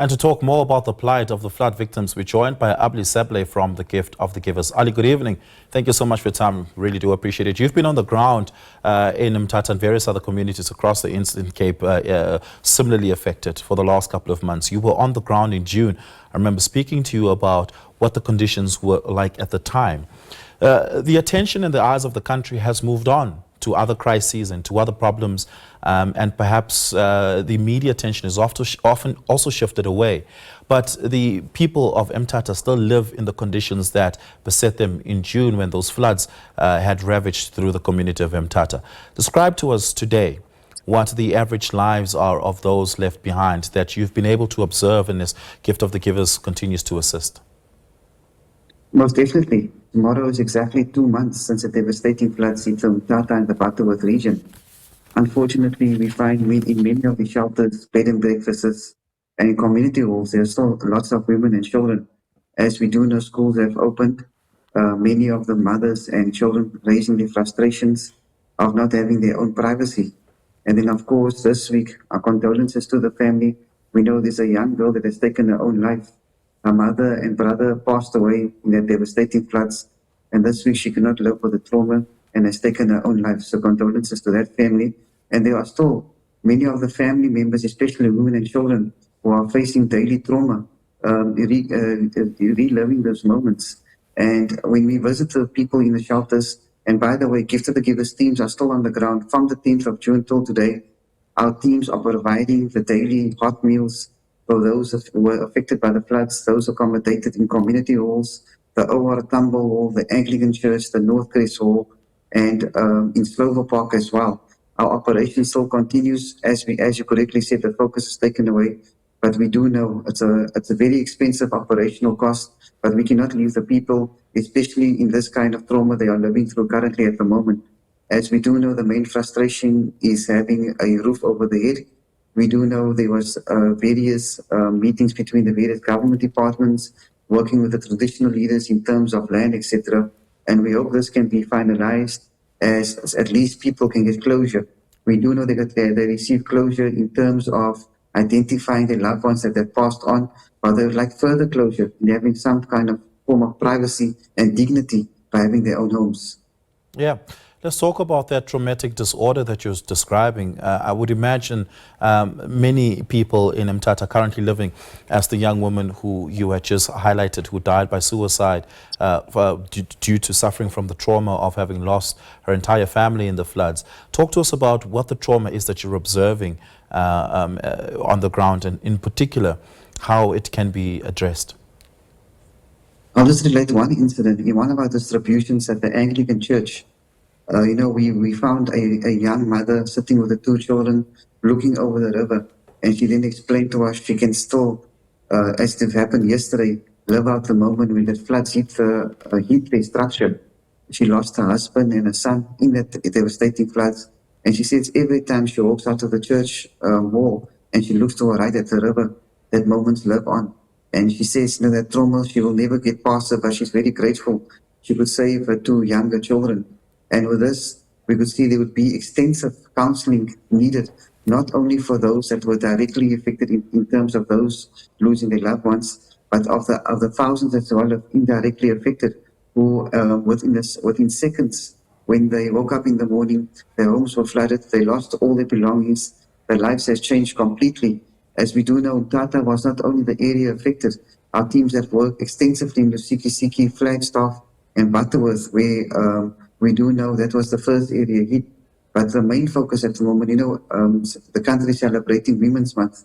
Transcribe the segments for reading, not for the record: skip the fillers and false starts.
And to talk more about the plight of the flood victims, we're joined by Ali Sablay from the Gift of the Givers. Ali, good evening. Thank you so much for your time. Really do appreciate it. You've been on the ground in Mthatha and various other communities across the Eastern Cape similarly affected for the last couple of months. You were on the ground in June. I remember speaking to you about what the conditions were like at the time. The attention in the eyes of the country has moved on to other crises and to other problems, and perhaps the media attention is often also shifted away. But the people of Mthatha still live in the conditions that beset them in June when those floods had ravaged through the community of Mthatha. Describe to us today what the average lives are of those left behind that you've been able to observe and this Gift of the Givers continues to assist. Most definitely. Tomorrow is exactly 2 months since the devastating floods hit Mthatha and the Butterworth region. Unfortunately, we find in many of the shelters, bed and breakfasts, and in community halls, there are still lots of women and children. As we do know, schools have opened. Many of the mothers and children raising their frustrations of not having their own privacy. And then, of course, this week, our condolences to the family. We know there's a young girl that has taken her own life. Her mother and brother passed away in the devastating floods, and this week she cannot live with the trauma and has taken her own life. So condolences to that family. And there are still many of the family members, especially women and children, who are facing daily trauma, reliving those moments. And when we visit the people in the shelters, and by the way, Gift of the Givers teams are still on the ground from the 10th of June till today. Our teams are providing the daily hot meals for those who were affected by the floods, those accommodated in community halls, the OR Tambo Hall, the Anglican Church, the Northcrest Hall, and in Slovo Park as well. Our operation still continues. As you correctly said, the focus is taken away, but we do know it's a very expensive operational cost, but we cannot leave the people, especially in this kind of trauma they are living through currently at the moment. As we do know, the main frustration is having a roof over the head. We do know there was various meetings between the various government departments, working with the traditional leaders in terms of land, etc. And we hope this can be finalized as at least people can get closure. We do know that they receive closure in terms of identifying their loved ones that have passed on, but they would like further closure in having some kind of form of privacy and dignity by having their own homes. Yeah. Let's talk about that traumatic disorder that you're describing. I would imagine many people in Mthatha currently living as the young woman who you had just highlighted, who died by suicide due to suffering from the trauma of having lost her entire family in the floods. Talk to us about what the trauma is that you're observing on the ground, and in particular, how it can be addressed. I'll just relate one incident. In one of our distributions at the Anglican Church, we found a young mother sitting with the 2 children looking over the river, and she then explained to us she can still, as it happened yesterday, live out the moment when the floods hit their structure. She lost her husband and her son in that devastating floods, and she says every time she walks out of the church wall and she looks to her right at the river, that moments live on. And she says, that trauma, she will never get past it, but she's very grateful she could save her 2 younger children. And with this, we could see there would be extensive counseling needed, not only for those that were directly affected in terms of those losing their loved ones, but of the thousands as well of indirectly affected who within seconds, when they woke up in the morning, their homes were flooded, they lost all their belongings, their lives has changed completely. As we do know, Mthatha was not only the area affected. Our teams have worked extensively in Lusiki, Flagstaff, and Butterworth, where we do know that was the first area hit. But the main focus at the moment, the country is celebrating Women's Month.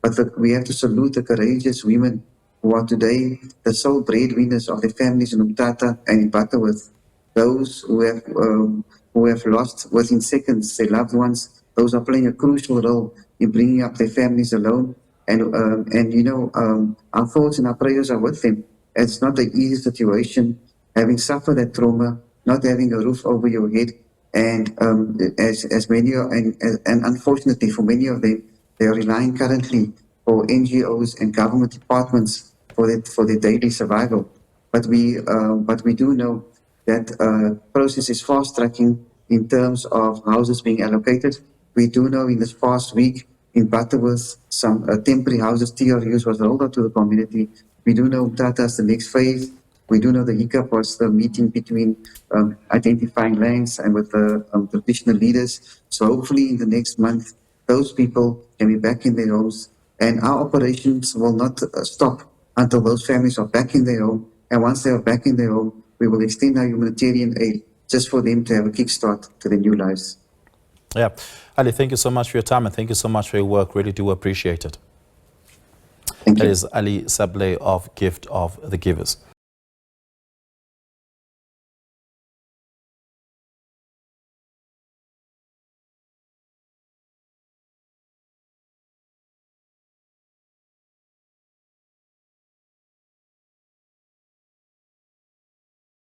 But we have to salute the courageous women who are today the sole breadwinners of their families in Mthatha and in Butterworth. Those who have lost within seconds their loved ones, those are playing a crucial role in bringing up their families alone. And our thoughts and our prayers are with them. It's not an easy situation, having suffered that trauma, not having a roof over your head, and unfortunately for many of them, they are relying currently for NGOs and government departments for their daily survival. But we do know that process is fast tracking in terms of houses being allocated. We do know in this past week, in Butterworth, some temporary houses, TRUs, was rolled out to the community. We do know Tata is the next phase. We do know the hiccup was the meeting between identifying lands and with the traditional leaders. So hopefully in the next month, those people can be back in their homes, and our operations will not stop until those families are back in their home. And once they are back in their home, we will extend our humanitarian aid just for them to have a kickstart to their new lives. Yeah. Ali, thank you so much for your time and thank you so much for your work. Really do appreciate it. Thank you. That is Ali Sablay of Gift of the Givers.